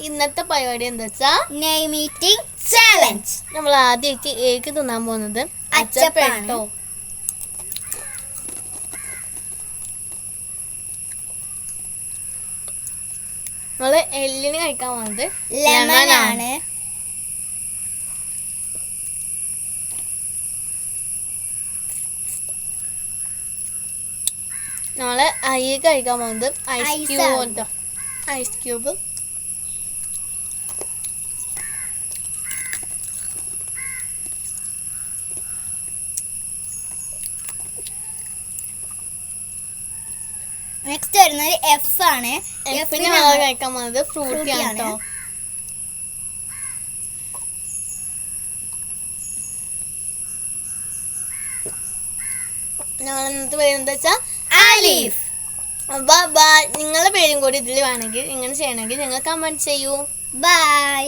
ഇന്നത്തെ പരിപാടി എന്താ വെച്ചാൽ നെയിം ഈറ്റിംഗ് ചാലഞ്ച്. നമ്മൾ ആദ്യമായിട്ട് ഏക്ക് തിന്നാൻ പോകുന്നത് അച്ചപ്പട്ടോ. നമ്മള് എല്ലിന് കഴിക്കാൻ പോകുന്നത് ലെമൺ ആണ്. നമ്മള് അയ്യക്ക് കഴിക്കാൻ പോകുന്നത് ice cube. Ice cube next വരുന്നത് എഫ് ആണ്. എഫിന് ഞങ്ങൾ കഴിക്കാൻ പോകുന്നത് ഫ്രൂട്ടി ആണ് കേട്ടോ. ഞങ്ങൾ ഇന്നത്തെ പേര് എന്താ വെച്ചാൽ ആലിഫ്. നിങ്ങളുടെ പേരും കൂടി ഇതിൽ വേണമെങ്കിൽ ഇങ്ങനെ ചെയ്യണമെങ്കിൽ നിങ്ങൾ കമന്റ് ചെയ്യൂ. ബൈ.